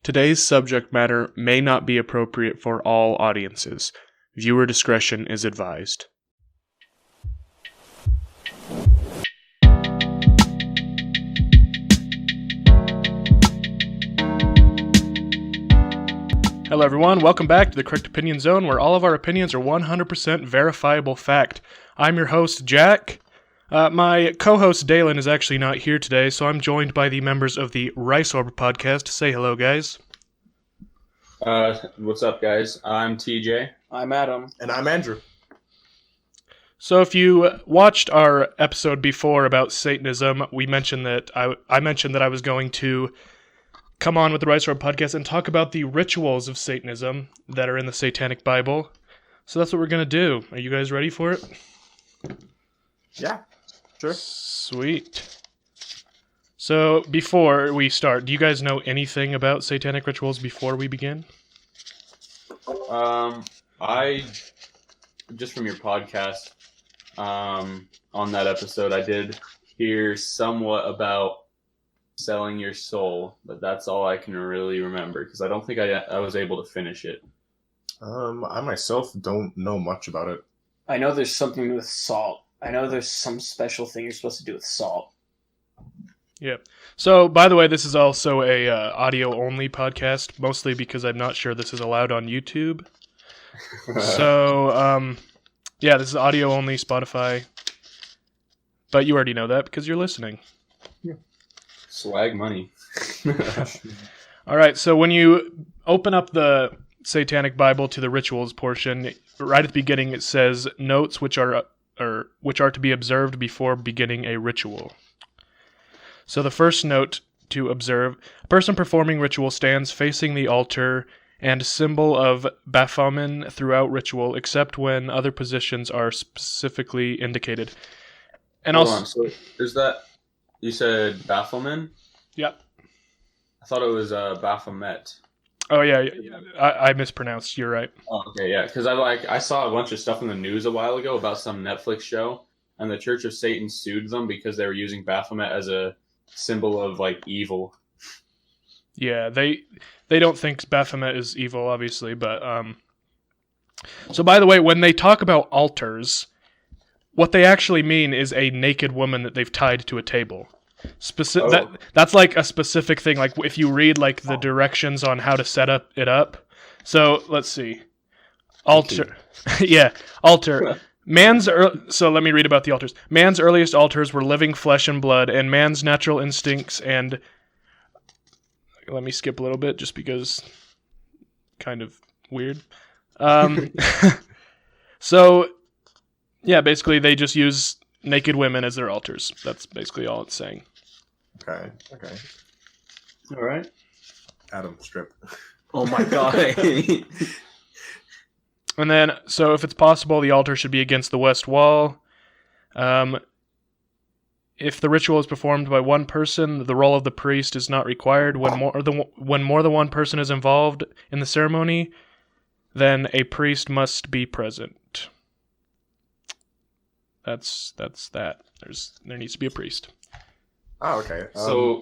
Today's subject matter may not be appropriate for all audiences. Viewer discretion is advised. Hello everyone, welcome back to the Correct Opinion Zone, where all of our opinions are 100% verifiable fact. I'm your host, Jack. My co-host, Dalen, is actually not here today, so I'm joined by the members of the Rice Orb podcast. Say hello, guys. What's up, guys? I'm TJ. I'm Adam. And I'm Andrew. So if you watched our episode before about Satanism, we mentioned that I mentioned that I was going to come on with the Rice Orb podcast and talk about the rituals of Satanism that are in the Satanic Bible. So that's what we're going to do. Are you guys ready for it? Yeah, sure. Sweet. So before we start, do you guys know anything about Satanic rituals before we begin? I just from your podcast, on that episode, I did hear somewhat about selling your soul, but that's all I can really remember because I don't think I was able to finish it. I myself don't know much about it. I know there's something with salt. I know there's some special thing you're supposed to do with salt. Yeah. So, by the way, this is also a audio-only podcast, mostly because I'm not sure this is allowed on YouTube. So, yeah, this is audio-only, Spotify. But you already know that because you're listening. Yeah. Swag money. All right, so when you open up the Satanic Bible to the rituals portion, right at the beginning it says notes which are to be observed before beginning a ritual. So the first note to observe: a person performing ritual stands facing the altar and symbol of Baphomet throughout ritual, except when other positions are specifically indicated. And Hold also, on, so is that you said Baphomet? Yep. I thought it was Baphomet. Oh yeah, I mispronounced. You're right. Oh, okay, yeah, because I saw a bunch of stuff in the news a while ago about some Netflix show, and the Church of Satan sued them because they were using Baphomet as a symbol of like evil. Yeah, they don't think Baphomet is evil, obviously, but So by the way, when they talk about altars, what they actually mean is a naked woman that they've tied to a table. That's like a specific thing. Like if you read like the directions on how to set it up. So let's see, altar. Yeah, altar. So let me read about the altars. Man's earliest altars were living flesh and blood, and man's natural instincts and... Let me skip a little bit, just because... kind of weird. So, yeah, basically they just use naked women as their altars. That's basically all it's saying. Okay. All right. Adam, strip. Oh my god. And then, so if it's possible, the altar should be against the west wall. If the ritual is performed by one person, the role of the priest is not required. When more than one person is involved in the ceremony, then a priest must be present. That's that. There needs to be a priest. Oh, okay. So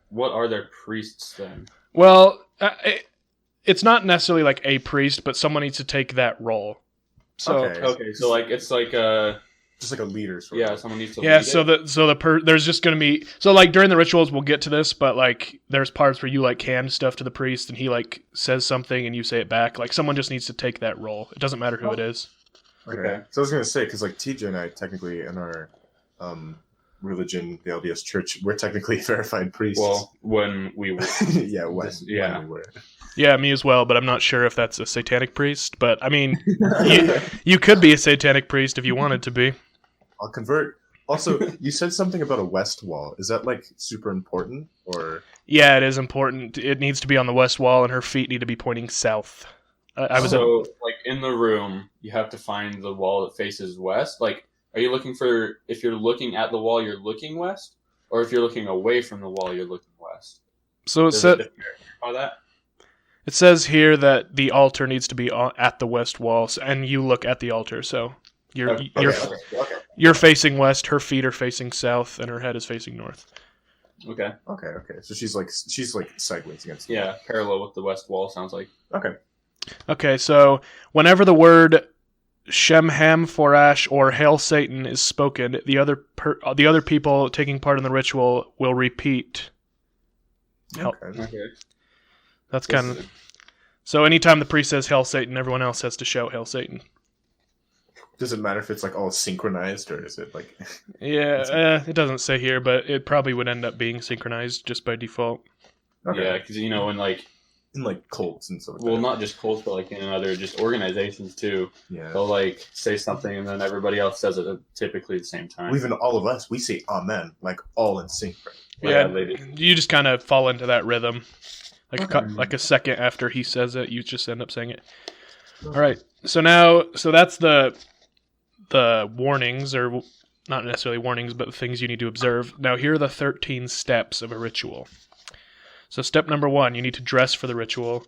what are their priests then? Well, it's not necessarily like a priest, but someone needs to take that role. So Okay, so like it's like just like a leader. Sort of. someone needs to. yeah, lead there's just going to be like during the rituals we'll get to this, but like there's parts where you like hand stuff to the priest and he like says something and you say it back. Like someone just needs to take that role. It doesn't matter who it is. Okay. So I was gonna say, because like TJ and I technically in our religion, the LDS Church, we're technically verified priests. Well, when we were, when we were. Yeah, me as well, but I'm not sure if that's a satanic priest. But I mean, you could be a satanic priest if you wanted to be. I'll convert. Also, you said something about a west wall. Is that like super important, or? Yeah, it is important. It needs to be on the west wall, and her feet need to be pointing south. Like in the room, you have to find the wall that faces west. Like, are you looking for, if you're looking at the wall, you're looking west, or if you're looking away from the wall, you're looking west? So it says here that the altar needs to be at the west wall, and you look at the altar. So you're facing west. Her feet are facing south, and her head is facing north. Okay. Okay. So she's like sideways against. Yeah, parallel with the west wall. Sounds like. Okay. Okay, so whenever the word Shem Ham Forash or Hail Satan is spoken, the other people taking part in the ritual will repeat. Okay. Okay. That's kind of. So anytime the priest says Hail Satan, everyone else has to shout Hail Satan. Does it matter if it's like all synchronized or is it like? Yeah, it doesn't say here, but it probably would end up being synchronized just by default. Okay. Yeah, because when like. In like cults and stuff. Like Well, that. not just cults, but like in other just organizations too. Yeah. They'll like say something and then everybody else says it at typically the same time. Well, even all of us, we say Amen, like all in sync. Yeah, they do. you just kind of fall into that rhythm. Okay. Like a second after he says it, you just end up saying it. All right. So that's the warnings, or not necessarily warnings, but the things you need to observe. Now here are the 13 steps of a ritual. So step number 1, you need to dress for the ritual.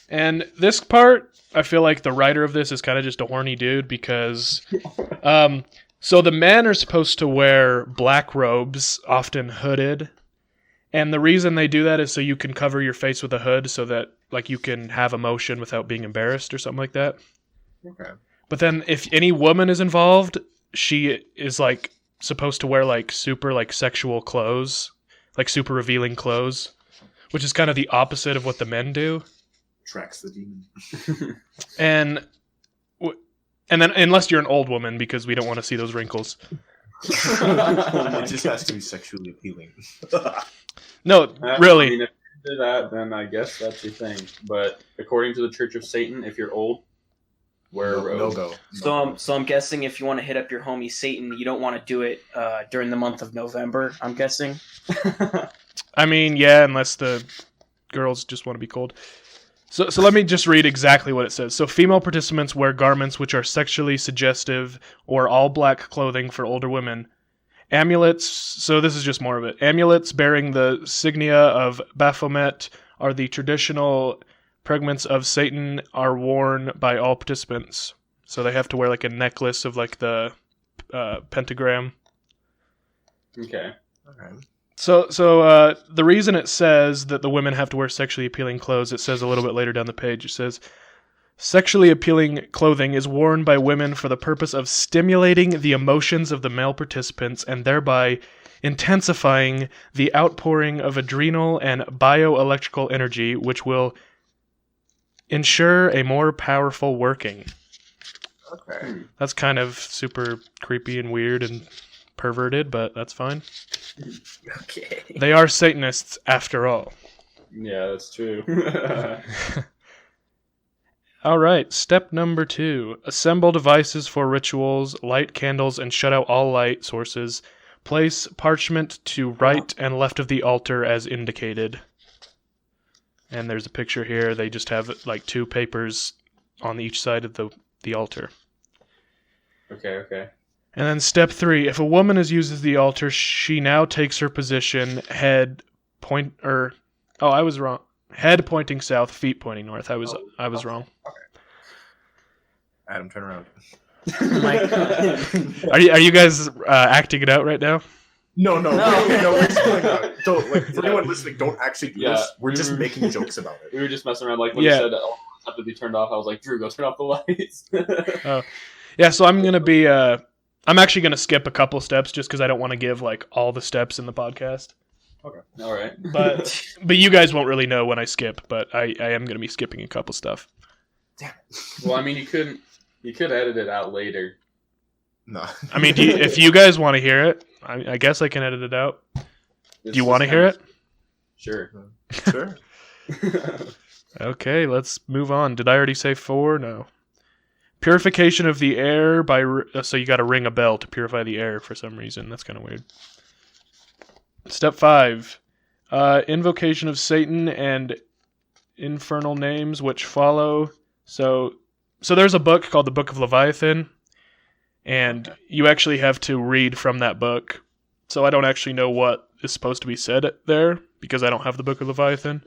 And this part, I feel like the writer of this is kind of just a horny dude because so the men are supposed to wear black robes, often hooded. And the reason they do that is so you can cover your face with a hood so that like you can have emotion without being embarrassed or something like that. Okay. But then if any woman is involved, she is like supposed to wear like super like sexual clothes, like super revealing clothes, which is kind of the opposite of what the men do. Tracks the demon. And then unless you're an old woman, because we don't want to see those wrinkles. It just has to be sexually appealing. No, really. I mean, if you do that, then I guess that's your thing. But according to the Church of Satan, if you're old, wear a robe. No go. So I'm guessing if you want to hit up your homie Satan, you don't want to do it during the month of November. I'm guessing. I mean, yeah, unless the girls just want to be cold. So let me just read exactly what it says. So female participants wear garments which are sexually suggestive or all black clothing for older women. Amulets, so this is just more of it. Amulets bearing the signia of Baphomet are the traditional pregments of Satan are worn by all participants. So they have to wear like a necklace of like the pentagram. Okay. So the reason it says that the women have to wear sexually appealing clothes, it says a little bit later down the page, it says, sexually appealing clothing is worn by women for the purpose of stimulating the emotions of the male participants and thereby intensifying the outpouring of adrenal and bioelectrical energy, which will ensure a more powerful working. Okay. That's kind of super creepy and weird and perverted, but that's fine. Okay. They are Satanists after all. Yeah, that's true. All right, step number 2. Assemble devices for rituals, light candles, and shut out all light sources. Place parchment to right and left of the altar as indicated. And there's a picture here. They just have like 2 papers on each side of the altar. Okay. And then step 3. If a woman uses the altar, she now takes her position, head pointing south, feet pointing north. I was wrong. Adam, turn around. Are you guys acting it out right now? No. We're just playing out. Don't like for anyone listening. Don't actually do this. We're just we were- making jokes about it. We were just messing around. Like when you said that all have to be turned off, I was like, Drew, go turn off the lights. Yeah, so I'm gonna be. I'm actually gonna skip a couple steps just because I don't want to give like all the steps in the podcast. Okay. All right. But you guys won't really know when I skip. But I am gonna be skipping a couple stuff. Well, I mean, you could edit it out later. No. I mean, if you guys want to hear it, I guess I can edit it out. Do you want to hear it? Sure. Sure. Okay, let's move on. Did I already say 4? No. Purification of the air by... So you got to ring a bell to purify the air for some reason. That's kind of weird. Step 5. Invocation of Satan and infernal names which follow. So there's a book called the Book of Leviathan, and you actually have to read from that book. So I don't actually know what is supposed to be said there, because I don't have the Book of Leviathan.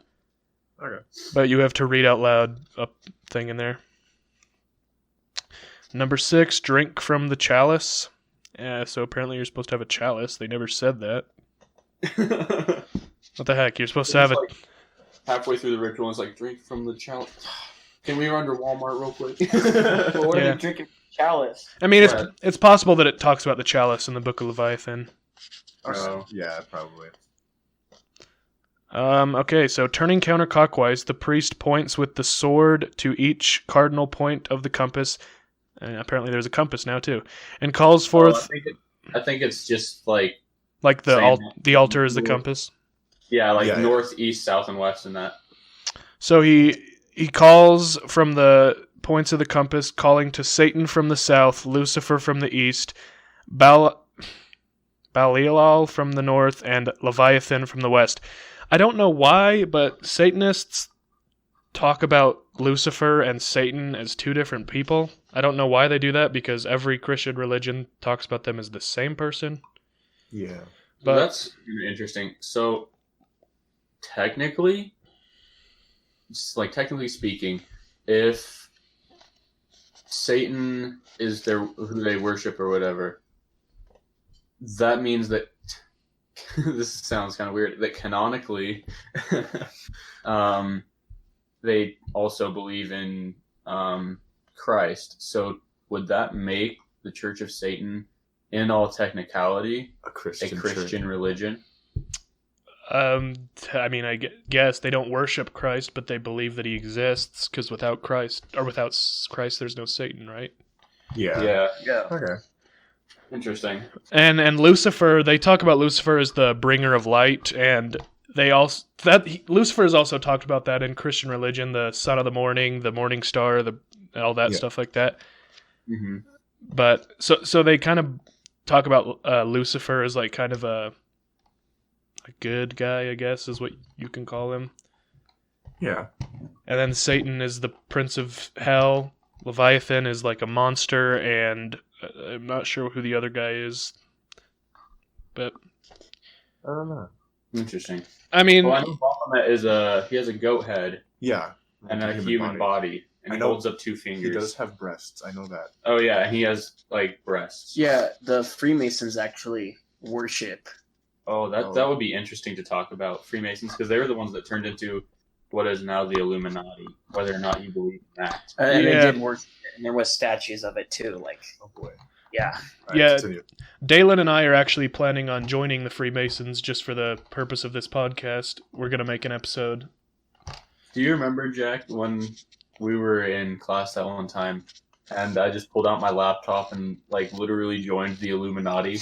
Okay. But you have to read out loud a thing in there. Number 6, drink from the chalice. So apparently you're supposed to have a chalice. They never said that. What the heck? You're supposed to have it. Like, halfway through the ritual, it's like, drink from the chalice. Can we run to Walmart real quick? But what are Yeah. they drinking? Chalice. I mean, Right. it's possible that it talks about the chalice in the Book of Leviathan. Oh. Yeah, probably. Okay, so turning counterclockwise, the priest points with the sword to each cardinal point of the compass. And apparently there's a compass now, too. And calls forth, I think it's just like, like same. the altar is the compass. yeah, like Yeah. north, east, south, and west and that. So he calls from the points of the compass, calling to Satan from the south, Lucifer from the east, Belial from the north, and Leviathan from the west. I don't know why, but Satanists talk about Lucifer and Satan as two different people. I don't know why they do that, because every Christian religion talks about them as the same person. Yeah. But That's interesting. So, technically speaking, if Satan is who they worship or whatever, that means that this sounds kind of weird. That canonically, they also believe in Christ. So, would that make the Church of Satan, in all technicality, A a Christian Christian religion? I mean, I guess they don't worship Christ, but they believe that he exists, because without Christ, there's no Satan, right? Yeah. Yeah. Yeah. Okay. Interesting. And Lucifer, they talk about Lucifer as the bringer of light, and Lucifer is also talked about that in Christian religion, the son of the morning star, all that Yeah. stuff like that. Mm-hmm. But so they kind of talk about Lucifer as like kind of a good guy, I guess, is what you can call him. Yeah. And then Satan is the prince of hell. Leviathan is like a monster, and I'm not sure who the other guy is. But I don't know. Interesting. I mean, Well, I know Baphomet he has a goat head Yeah. and a human body, and I he know holds up 2 He fingers. does have breasts. I know that. Oh yeah, and he has like breasts. Yeah, the Freemasons actually worship. Oh, that would be interesting to talk about Freemasons, because they were the ones that turned into what is now the Illuminati. Whether or not you believe in that. And Yeah. they did worship it, and there was statues of it too. Like, Oh boy. yeah. All right, Yeah. continue. Dalen and I are actually planning on joining the Freemasons just for the purpose of this podcast. We're going to make an episode. Do you remember, Jack, when we were in class that one time, and I just pulled out my laptop and like literally joined the Illuminati?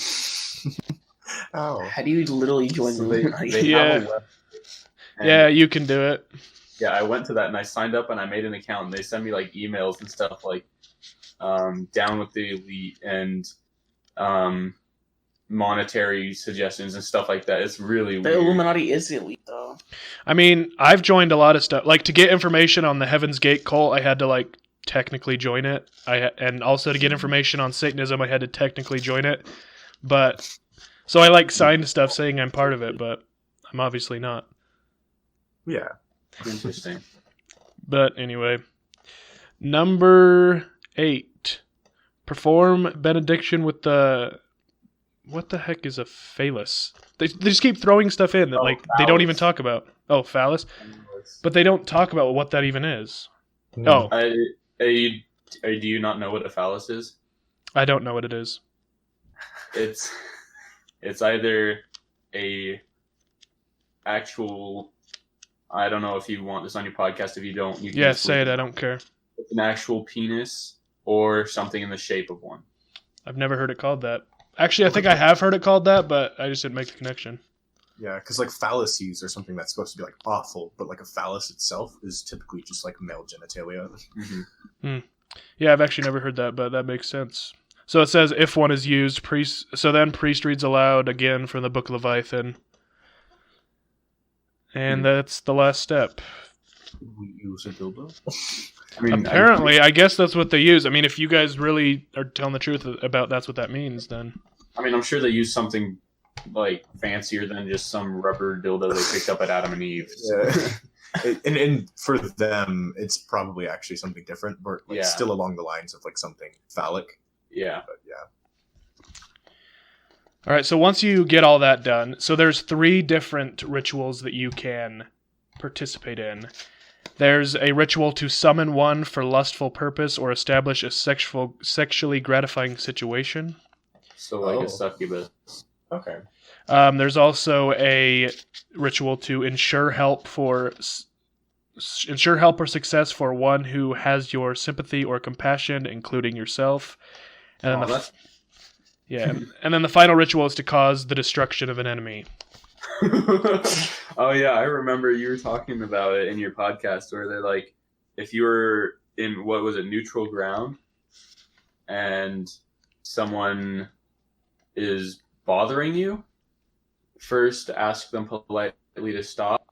Ow. How do you literally join So the they Illuminati? Yeah. have a website. And, Yeah, you can do it. yeah, I went to that and I signed up and I made an account, and they send me like emails and stuff like down with the elite and monetary suggestions and stuff like that. It's really The weird. Illuminati is elite, though. I mean, I've joined a lot of stuff. Like, to get information on the Heaven's Gate cult, I had to, like, technically join it. And also to get information on Satanism, I had to technically join it. But, so I, like, signed stuff saying I'm part of it, but I'm obviously not. Yeah. Interesting. But anyway. Number 8. Perform benediction with the... What the heck is a phallus? They just keep throwing stuff in that, like, they don't even phallus. talk about. Oh, phallus? But they don't talk about what that even is. Oh, Do you not know what a phallus is? I don't know what it is. It's either a actual. I don't know if you want this on your podcast. If you don't, you can Yeah, just say leave it. I don't care. It's an actual penis or something in the shape of one. I've never heard it called that. Actually, I think I have heard it called that, but I just didn't make the connection. Yeah, because like fallacies are something that's supposed to be like awful, but like a phallus itself is typically just like male genitalia. Mm-hmm. Yeah, I've actually never heard that, but that makes sense. So it says, if one is used, priest. So then priest reads aloud again from the Book of Leviathan. And that's the last step. We use a dildo. I mean, Apparently, I guess that's what they use. I mean, if you guys really are telling the truth about that's what that means, then... I'm sure they use something like fancier than just some rubber dildo they picked up at Adam and Eve. Yeah. and for them, it's probably actually something different, but like Yeah. still along the lines of like something phallic. Yeah. But yeah. All right, so once you get all that done, so there's 3 different rituals that you can participate in. There's a ritual to summon one for lustful purpose or establish a sexually gratifying situation. So like a succubus. Okay. There's also a ritual to ensure help or success for one who has your sympathy or compassion, including yourself. And then and then the final ritual is to cause the destruction of an enemy. Oh yeah, I remember you were talking about it in your podcast where they're like, if you were in neutral ground, and someone is bothering you, first ask them politely to stop.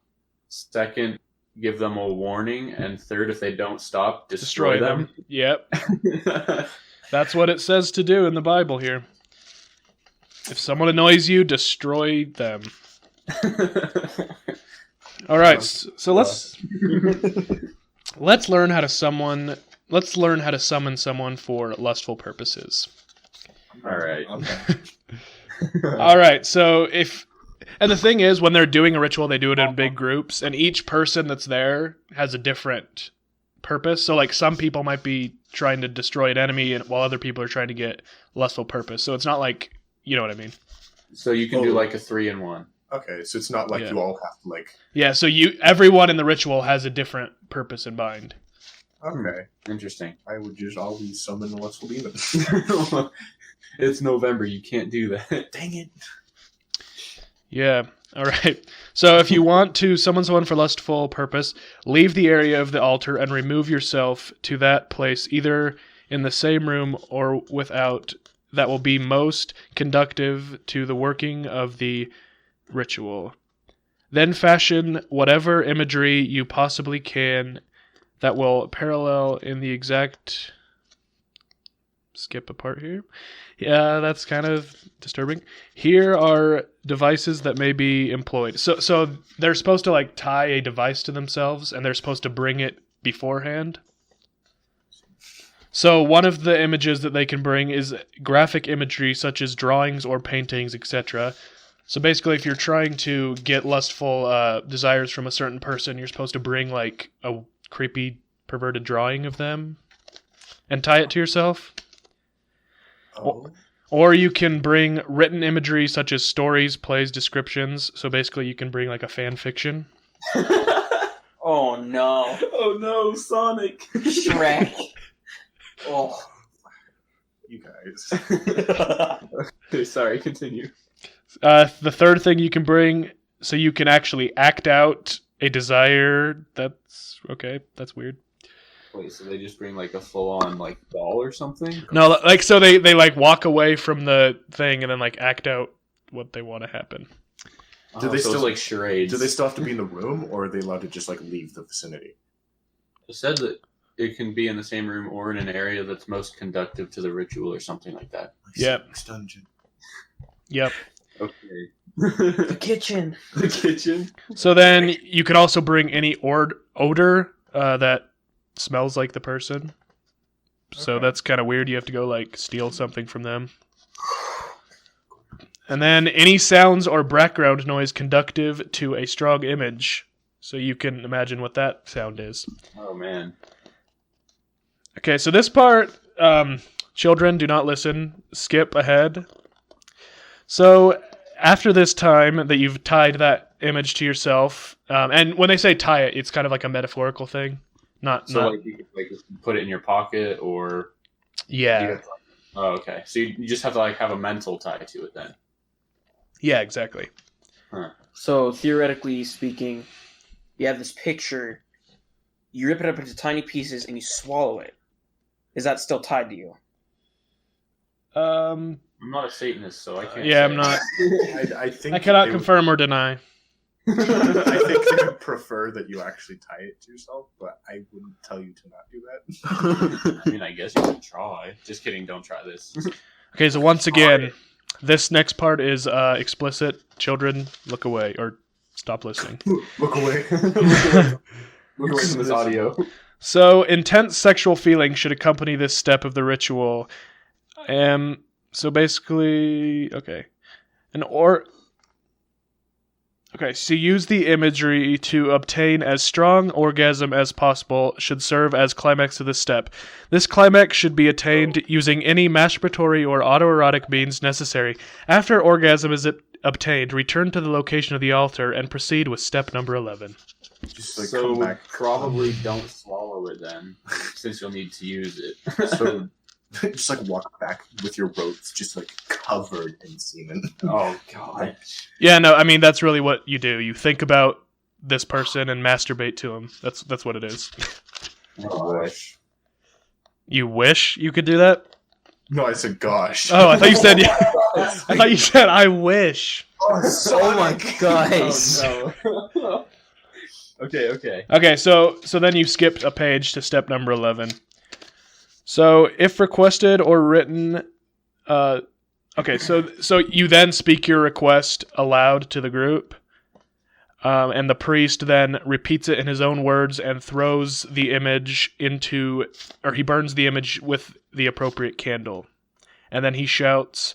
Second, give them a warning, and third, if they don't stop, destroy them. Yep. That's what it says to do in the Bible here. If someone annoys you, destroy them. All right, so let's learn how to summon someone for lustful purposes. All right. Okay. All right, and the thing is, when they're doing a ritual, they do it in big groups, and each person that's there has a different purpose. So, like, some people might be trying to destroy an enemy, while other people are trying to get lustful purpose. So it's not like, you know what I mean? So you can do like a 3-in-1. Okay, so it's not like you all have to like. Yeah, so everyone in the ritual has a different purpose in mind. Okay, interesting. I would just always summon a lustful demon. It's November. You can't do that. Dang it. Yeah. All right. So if you want to summon someone for lustful purpose, leave the area of the altar and remove yourself to that place, either in the same room or without. That will be most conducive to the working of the ritual. Then fashion whatever imagery you possibly can that will parallel in the exact... Skip a part here. Yeah, that's kind of disturbing. Here are devices that may be employed. So they're supposed to like tie a device to themselves, and they're supposed to bring it beforehand. So one of the images that they can bring is graphic imagery such as drawings or paintings, etc. So basically, if you're trying to get lustful desires from a certain person, you're supposed to bring like a creepy, perverted drawing of them and tie it to yourself. Oh. Or you can bring written imagery such as stories, plays, descriptions. So basically, you can bring like a fan fiction. Oh no! Oh no, Sonic! Shrek! Oh, You guys. Okay, sorry, continue. The third thing you can bring, so you can actually act out a desire. That's okay. That's weird. Wait, so they just bring like a full-on like doll or something? No, like so they like walk away from the thing and then like act out what they want to happen. Do they so still it's like charades? Do they still have to be in the room, or are they allowed to just like leave the vicinity? It said that it can be in the same room or in an area that's most conducive to the ritual or something like that. Like Yep. Satan's dungeon. Yep. Okay. the kitchen. The kitchen. So then you can also bring any odor that smells like the person. So Okay. that's kind of weird. You have to go like steal something from them. And then any sounds or background noise conducive to a strong image. So you can imagine what that sound is. Oh man. Okay, so this part, children, do not listen. Skip ahead. So after this time that you've tied that image to yourself, and when they say tie it, it's kind of like a metaphorical thing. Not Like you could, like put it in your pocket or. yeah. Oh, okay. So you just have to like have a mental tie to it then. Yeah, exactly. So theoretically speaking, you have this picture. You rip it up into tiny pieces and you swallow it. Is that still tied to you? I'm not a Satanist, so I can't. Yeah, say. I'm not. I think I cannot they would- confirm or deny. I think they would prefer that you actually tie it to yourself, but I wouldn't tell you to not do that. I mean, I guess you can try. Just kidding. Don't try this. Okay, so once again, this next part is explicit. Children, look away or stop listening. Look away. Look away from this audio. So, intense sexual feelings should accompany this step of the ritual. So basically, okay. Okay, so use the imagery to obtain as strong orgasm as possible should serve as climax of this step. This climax should be attained using any masturbatory or autoerotic means necessary. After orgasm is obtained, return to the location of the altar and proceed with step number 11. Just like So come back. probably don't swallow it then, since you'll need to use it. So just like walk back with your ropes, just like covered in semen. Oh god. Yeah, no, I mean that's really what you do. You think about this person and masturbate to him. That's what it is. Gosh. You wish you could do that? No, I said gosh. Oh, I thought you said I thought you said I wish. Oh my guys. Oh, no. Okay. Okay, so then you skipped a page to step number 11. So if requested or written, okay, so you then speak your request aloud to the group, and the priest then repeats it in his own words and throws the image he burns the image with the appropriate candle, and then he shouts,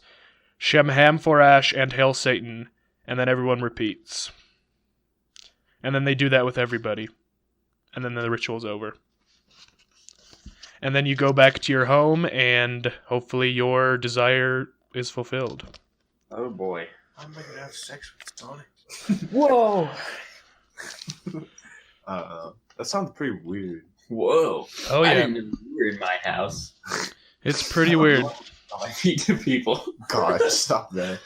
"Shem Ham Forash and Hail Satan," and then everyone repeats, and then they do that with everybody, and then the ritual's over. And then you go back to your home, and hopefully your desire is fulfilled. Oh boy. I'm not gonna have sex with Sonic. Whoa. That sounds pretty weird. Whoa. Oh, I yeah. didn't know you were in my house. It's pretty weird. I need to people. God, stop that.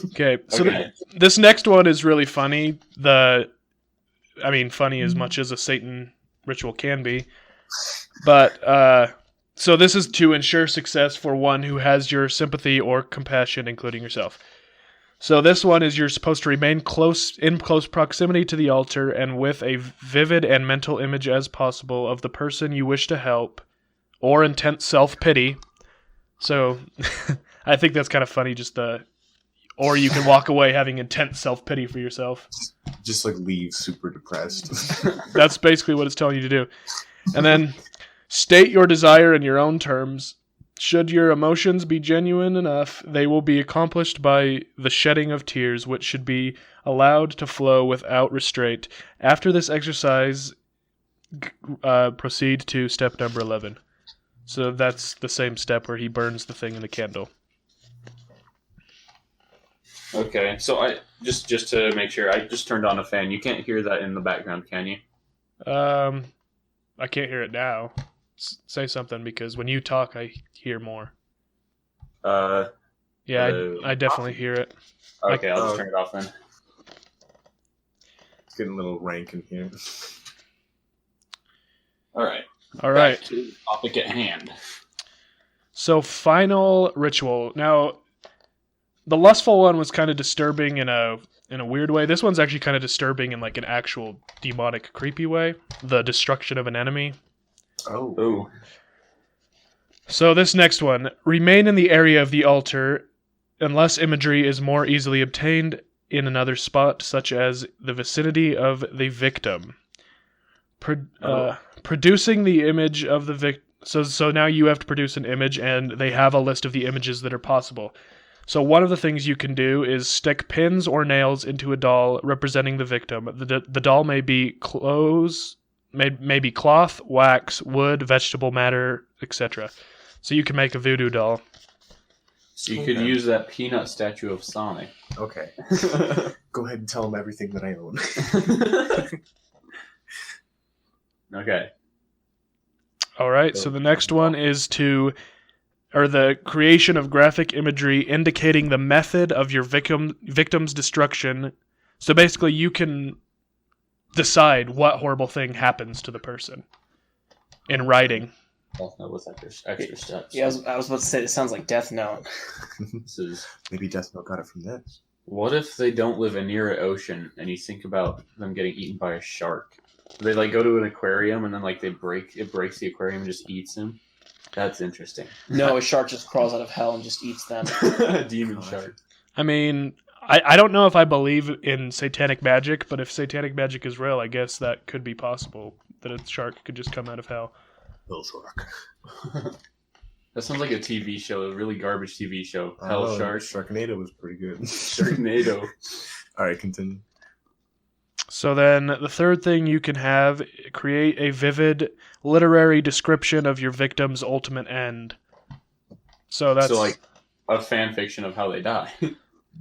Okay, so Okay. this next one is really funny. Funny as much as a Satan ritual can be. But, so this is to ensure success for one who has your sympathy or compassion, including yourself. So this one is you're supposed to remain in close proximity to the altar and with a vivid and mental image as possible of the person you wish to help, or intense self-pity. So I think that's kind of funny, or you can walk away having intense self-pity for yourself. Just like leave super depressed. That's basically what it's telling you to do. And then state your desire in your own terms. Should your emotions be genuine enough, they will be accomplished by the shedding of tears, which should be allowed to flow without restraint. After this exercise, proceed to step number 11. So that's the same step where he burns the thing in the candle. Okay, so I just to make sure, I just turned on a fan. You can't hear that in the background, can you? I can't hear it now. Say something, because when you talk, I hear more. Yeah, I definitely hear it. Okay, I'll just turn it off then. It's getting a little rank in here. All right. Right. Back to the topic at hand. So, final ritual. Now, the lustful one was kind of disturbing in a weird way. This one's actually kind of disturbing in like an actual demonic, creepy way. The destruction of an enemy. Oh. So this next one, remain in the area of the altar unless imagery is more easily obtained in another spot, such as the vicinity of the victim. Producing the image of the victim. So now you have to produce an image, and they have a list of the images that are possible. So one of the things you can do is stick pins or nails into a doll representing the victim. The doll may be clothes, maybe cloth, wax, wood, vegetable matter, etc. So you can make a voodoo doll. So you could use that peanut statue of Sonic. Okay. Go ahead and tell him everything that I own. Okay. All right, so the next one is the creation of graphic imagery indicating the method of your victim's destruction. So basically, you can decide what horrible thing happens to the person in writing. Death Note with extra steps. Yeah, I was about to say, it sounds like Death Note. This is. Maybe Death Note got it from this. What if they don't live near an ocean, and you think about them getting eaten by a shark? They like go to an aquarium, and then like it breaks the aquarium and just eats them. That's interesting. No, a shark just crawls out of hell and just eats them. A demon shark. I mean, I don't know if I believe in satanic magic, but if satanic magic is real, I guess that could be possible, that a shark could just come out of hell. Little shark. That sounds like a TV show, a really garbage TV show. I Hell don't know, Shark. Sharknado was pretty good. Sharknado. All right, continue. So then the third thing you can have, create a vivid literary description of your victim's ultimate end. So that's So like a fan fiction of how they die.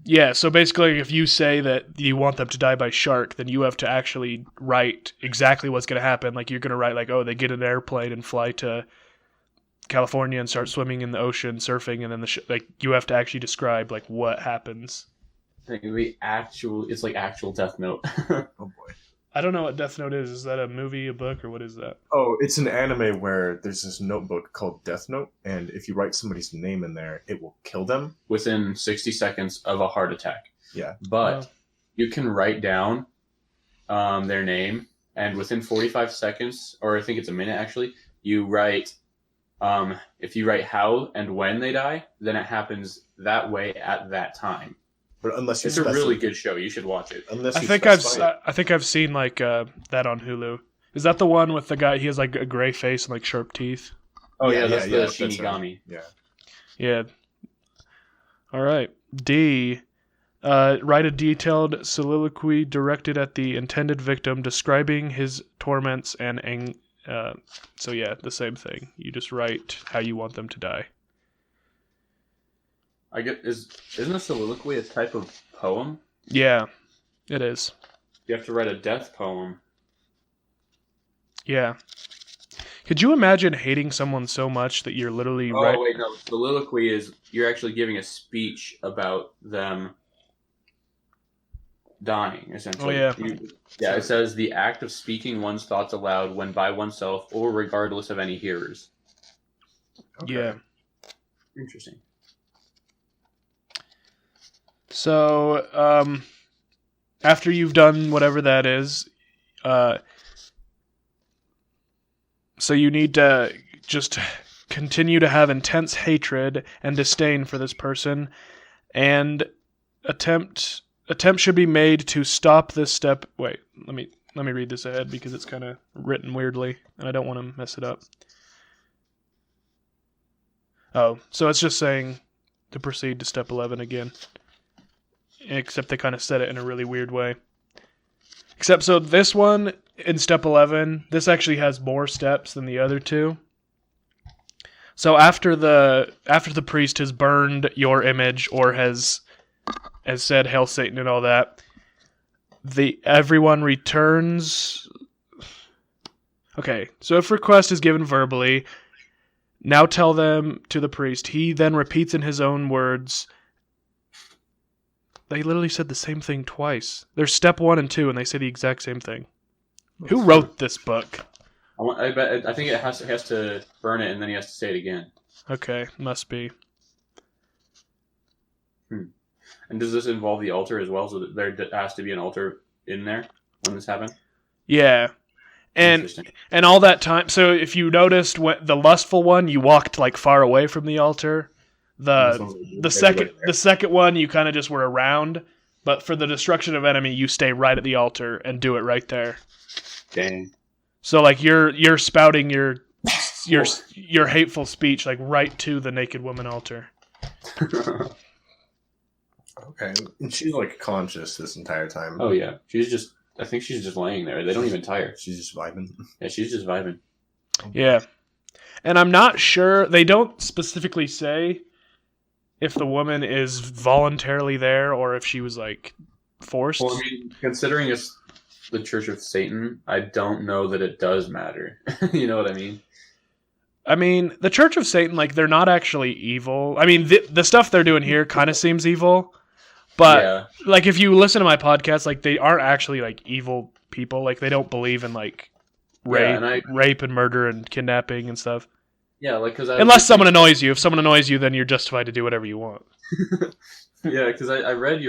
yeah, so basically if you say that you want them to die by shark, then you have to actually write exactly what's going to happen. Like you're going to write like, oh, they get in an airplane and fly to California and start swimming in the ocean, surfing, and then like you have to actually describe like what happens. It's like actual Death Note. Oh boy. I don't know what Death Note is. Is that a movie, a book, or what is that? Oh, it's an anime where there's this notebook called Death Note, and if you write somebody's name in there, it will kill them. Within 60 seconds of a heart attack. Yeah. But Wow. you can write down their name, and within 45 seconds, or I think it's a minute actually, you write, if you write how and when they die, then it happens that way at that time. But unless you It's a really good show. You should watch it. Unless I you think specify it. I think I've seen like that on Hulu. Is that the one with the guy? He has like a gray face and like sharp teeth. Oh yeah, Yeah, that's yeah, the that's Shinigami. Yeah. Yeah. All right. D. Write a detailed soliloquy directed at the intended victim, describing his torments and so yeah, the same thing. You just write how you want them to die. Isn't a soliloquy a type of poem? Yeah, it is. You have to write a death poem. Yeah. Could you imagine hating someone so much that you're literally Oh wait, no. Soliloquy is you're actually giving a speech about them dying, essentially. Oh, yeah. Yeah, it says the act of speaking one's thoughts aloud when by oneself or regardless of any hearers. Okay. Yeah. Interesting. So, after you've done whatever that is, so you need to just continue to have intense hatred and disdain for this person, and attempt should be made to stop this step. Wait, let me read this ahead because it's kind of written weirdly, and I don't want to mess it up. Oh, so it's just saying to proceed to step 11 again. Except they kind of said it in a really weird way. Except so this one in step 11, this actually has more steps than the other two. So after the priest has burned your image or has said Hail Satan and all that, everyone returns. Okay, so if request is given verbally, now tell them to the priest. He then repeats in his own words. They literally said the same thing twice. There's step 1 and 2, and they say the exact same thing. Who wrote this book? I think he has to burn it and then he has to say it again. Okay, must be. And does this involve the altar as well? So that there has to be an altar in there when this happened? Yeah. Interesting. And all that time, so if you noticed the lustful one, you walked like far away from the altar. The second one, you kind of just were around, but for the destruction of enemy, you stay right at the altar and do it right there. Dang. So like you're spouting your hateful speech like right to the naked woman altar. Okay. And she's like conscious this entire time. Oh yeah, I think she's just laying there. They don't even tie her. She's just vibing. Yeah, she's just vibing. Yeah. And I'm not sure, they don't specifically say if the woman is voluntarily there or if she was like forced. Well, I mean, considering it's the Church of Satan, I don't know that it does matter. You know what I mean? I mean, the Church of Satan, like, they're not actually evil. I mean, the stuff they're doing here kind of seems evil. But, Yeah. like, if you listen to my podcast, like, they aren't actually, like, evil people. Like, they don't believe in, like, rape and murder and kidnapping and stuff. Yeah, like because Unless someone annoys you. If someone annoys you, then you're justified to do whatever you want. Yeah, because I read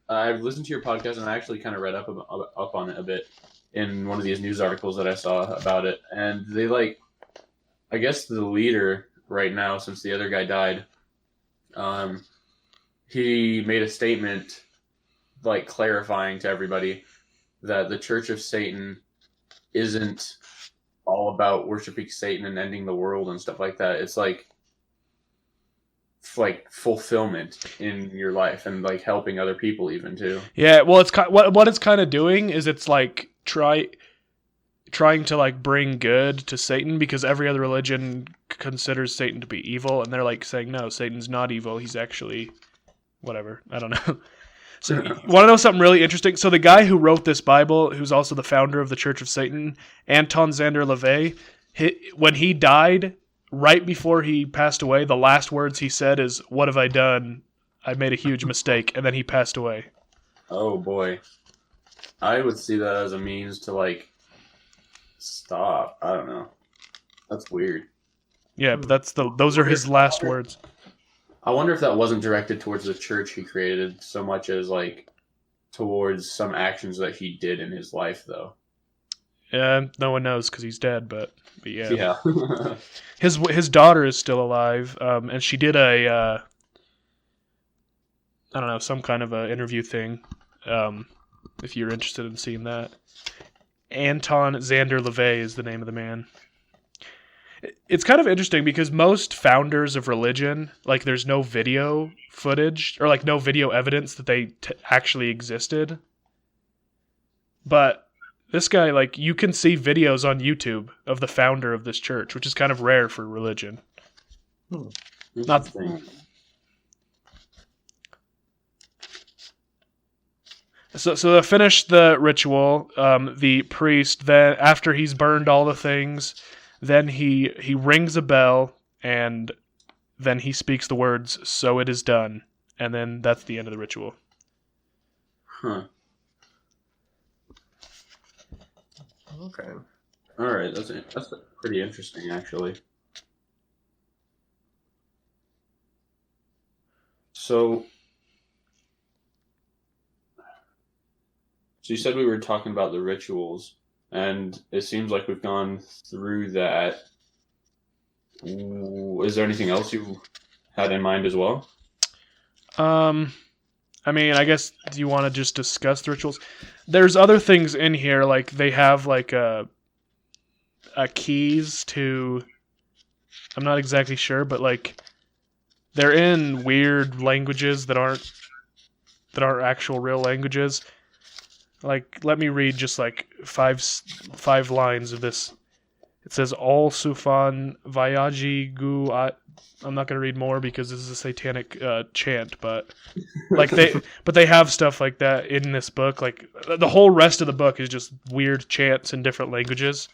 I've listened to your podcast and I actually kind of read up on it a bit in one of these news articles that I saw about it, and they I guess the leader right now, since the other guy died, he made a statement like clarifying to everybody that the Church of Satan isn't all about worshiping Satan and ending the world and stuff like that. It's like like fulfillment in your life and like helping other people even too. Yeah, well, it's what it's kind of doing is it's like trying to like bring good to Satan, because every other religion considers Satan to be evil, and they're like saying no, Satan's not evil. He's actually whatever. I don't know. So you want to know something really interesting? So the guy who wrote this Bible, who's also the founder of the Church of Satan, Anton Zander LaVey, when he died, right before he passed away, the last words he said is, "What have I done? I made a huge mistake," and then he passed away. Oh boy, I would see that as a means to like stop. I don't know. That's weird. Yeah, but those are his last words. I wonder if that wasn't directed towards the church he created so much as like towards some actions that he did in his life, though. Yeah, no one knows because he's dead, but yeah. Yeah. His daughter is still alive, and she did a I don't know, some kind of a interview thing. If you're interested in seeing that, Anton Zander LaVey is the name of the man. It's kind of interesting because most founders of religion, like, there's no video footage or like no video evidence that they actually existed. But this guy, like, you can see videos on YouTube of the founder of this church, which is kind of rare for religion. Not. So to finish the ritual, the priest, then after he's burned all the things, then he rings a bell, and then he speaks the words, "So it is done," and then that's the end of the ritual. Huh. Okay. All right, that's pretty interesting, actually. So you said we were talking about the rituals, and it seems like we've gone through that. Is there anything else you had in mind as well? I mean, I guess, do you want to just discuss the rituals? There's other things in here, like they have like a keys to, I'm not exactly sure, but like they're in weird languages that aren't actual real languages. Like, let me read just like five lines of this. It says, "All Sufan Vayaji Gu." I'm not going to read more because this is a satanic chant, but like they have stuff like that in this book. Like, the whole rest of the book is just weird chants in different languages.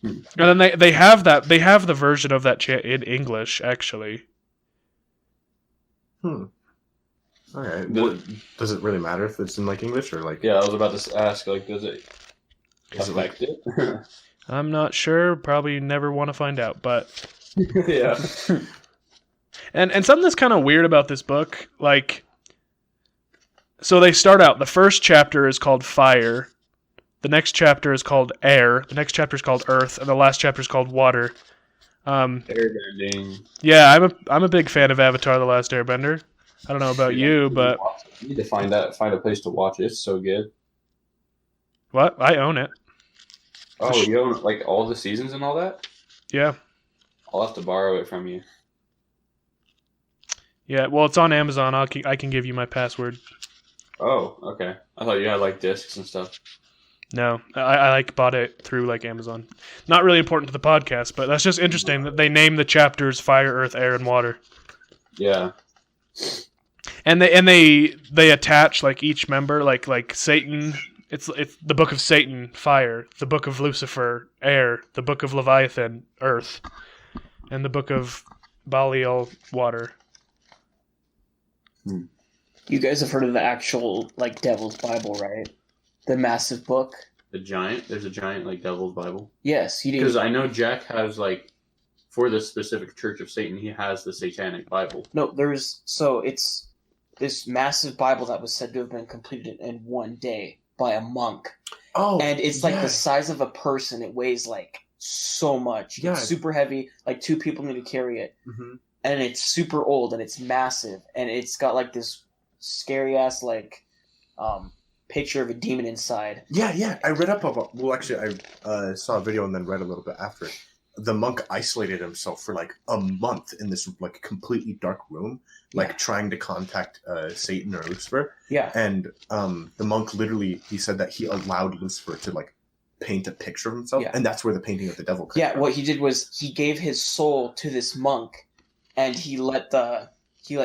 And then they have the version of that chant in English, actually. Okay. Does it really matter if it's in like English or like? Yeah, I was about to ask. Like, does it affect it? I'm not sure. Probably never want to find out, but Yeah. And something that's kind of weird about this book, like, so they start out. The first chapter is called Fire. The next chapter is called Air. The next chapter is called Earth, and the last chapter is called Water. Airbending. Yeah, I'm a big fan of Avatar: The Last Airbender. I don't know about you, but you need to find a place to watch it. It's so good. what? I own it. Oh, you own like all the seasons and all that? Yeah. I'll have to borrow it from you. Yeah, well, it's on Amazon. I can give you my password. Oh, okay. I thought you had like discs and stuff. No, I like bought it through like Amazon. Not really important to the podcast, but that's just interesting that they name the chapters Fire, Earth, Air, and Water. Yeah. And they attach like each member, like Satan. It's the book of Satan, Fire. The book of Lucifer, Air. The book of Leviathan, Earth. And the book of Belial, Water. You guys have heard of the actual like Devil's Bible, right? The massive book. There's a giant like Devil's Bible. Yes, you do. Because I know Jack has like, for the specific Church of Satan, he has the Satanic Bible. No, it's this massive Bible that was said to have been completed in one day by a monk. Oh, and it's like the size of a person. It weighs like so much. Yeah. It's super heavy. Like 2 people need to carry it. Mm-hmm. And it's super old and it's massive. And it's got like this scary ass like picture of a demon inside. Yeah. I read up about. Well, actually, I saw a video and then read a little bit after it. the monk isolated himself for like a month in this like completely dark room, like trying to contact Satan or Lucifer. Yeah. And the monk literally, he said that he allowed Lucifer to like paint a picture of himself, and that's where the painting of the devil came from. What he did was he gave his soul to this monk, and he let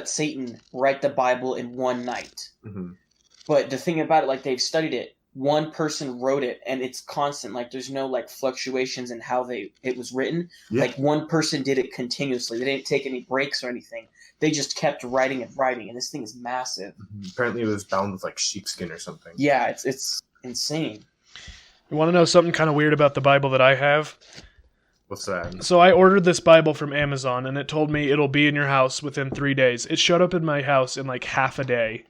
Satan write the Bible in one night. Mm-hmm. But the thing about it, like they've studied it, one person wrote it, and it's constant. Like there's no like fluctuations in how it was written. Yeah. Like one person did it continuously. They didn't take any breaks or anything. They just kept writing and writing, and this thing is massive. Mm-hmm. Apparently, it was bound with like sheepskin or something. Yeah, it's insane. You want to know something kind of weird about the Bible that I have? What's that? So I ordered this Bible from Amazon, and it told me it'll be in your house within 3 days. It showed up in my house in like half a day.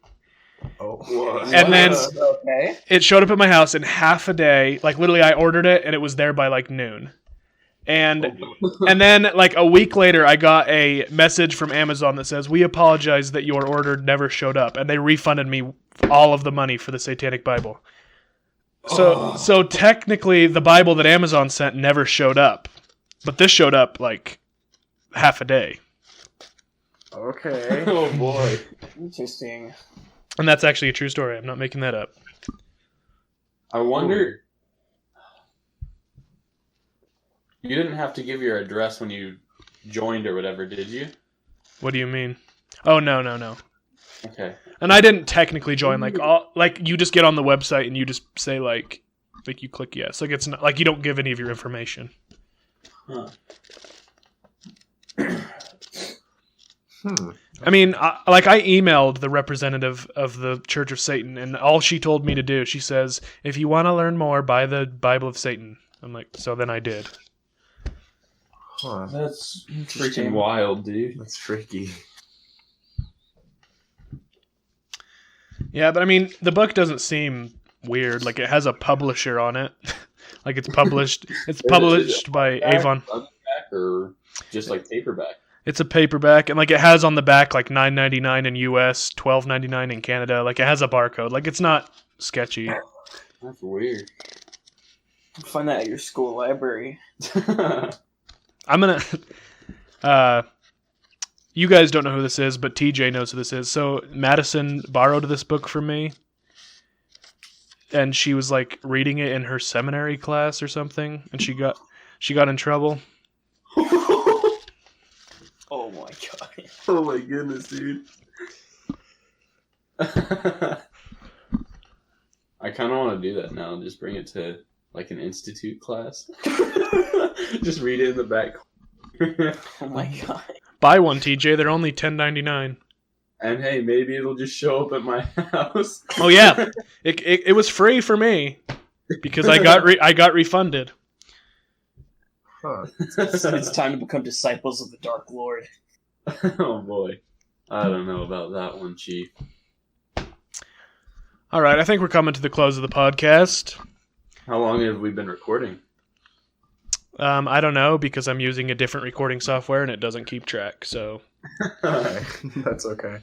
Oh, and then okay. It showed up at my house in half a day. Like literally, I ordered it, and it was there by like noon. And then like a week later, I got a message from Amazon that says, "We apologize that your order never showed up," and they refunded me all of the money for the Satanic Bible. So technically, the Bible that Amazon sent never showed up, but this showed up like half a day. Okay. Oh boy. Interesting. And that's actually a true story. I'm not making that up. I wonder. You didn't have to give your address when you joined or whatever, did you? What do you mean? Oh, no. Okay. And I didn't technically join. Like you just get on the website and you just say like you click yes. Like it's not like you don't give any of your information. Huh. I mean, I emailed the representative of the Church of Satan, and all she told me to do, she says, if you want to learn more, buy the Bible of Satan. I'm like, so then I did. Huh. That's freaking wild, dude. That's freaky. Yeah, but I mean, the book doesn't seem weird. Like, it has a publisher on it. Like, it's published. It's published by Avon. Paperback or just like paperback? It's a paperback, and like it has on the back like $9.99 in US, $12.99 in Canada. Like it has a barcode. Like it's not sketchy. That's weird. Find that at your school library. I'm gonna. You guys don't know who this is, but TJ knows who this is. So Madison borrowed this book from me, and she was like reading it in her seminary class or something, and she got in trouble. Oh my god. Oh my goodness, dude. I kind of want to do that now. Just bring it to like an institute class. Just read it in the back. Oh my god. Buy one, TJ. They're only $10.99. And hey, maybe it'll just show up at my house. Oh yeah, it was free for me because I got refunded. Huh. It's time to become disciples of the Dark Lord. Oh boy. I don't know about that one, Chief. All right, I think we're coming to the close of the podcast. How long have we been recording? I don't know because I'm using a different recording software and it doesn't keep track. So, That's okay.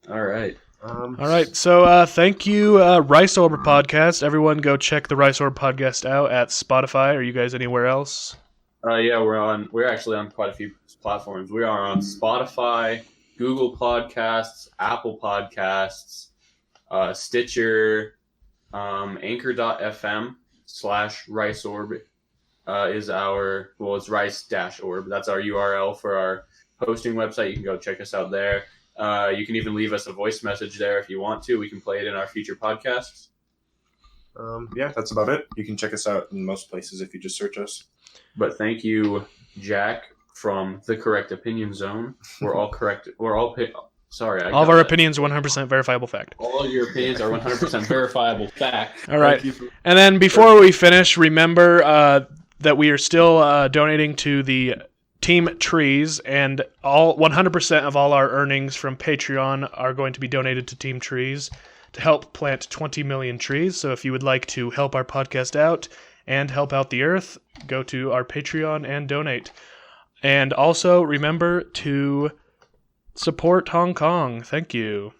All right. all right. So, thank you, Rice Orb Podcast. Everyone, go check the Rice Orb Podcast out at Spotify. Are you guys anywhere else? Yeah, we're actually on quite a few platforms. We are on Spotify, Google Podcasts, Apple Podcasts, Stitcher, Anchor.fm/RiceOrb is our, well, it's Rice-Orb. That's our URL for our hosting website. You can go check us out there. You can even leave us a voice message there if you want to. We can play it in our future podcasts. Yeah, that's about it. You can check us out in most places if you just search us. But thank you, Jack, from the Correct Opinion Zone. We're all correct. We're all sorry. All of our opinions are 100% verifiable fact. All your opinions are 100% verifiable fact. All right. And then before we finish, remember that we are still donating to the Team Trees, and all 100% of all our earnings from Patreon are going to be donated to Team Trees to help plant 20 million trees. So if you would like to help our podcast out and help out the earth, go to our Patreon and donate. And also remember to support Hong Kong. Thank you.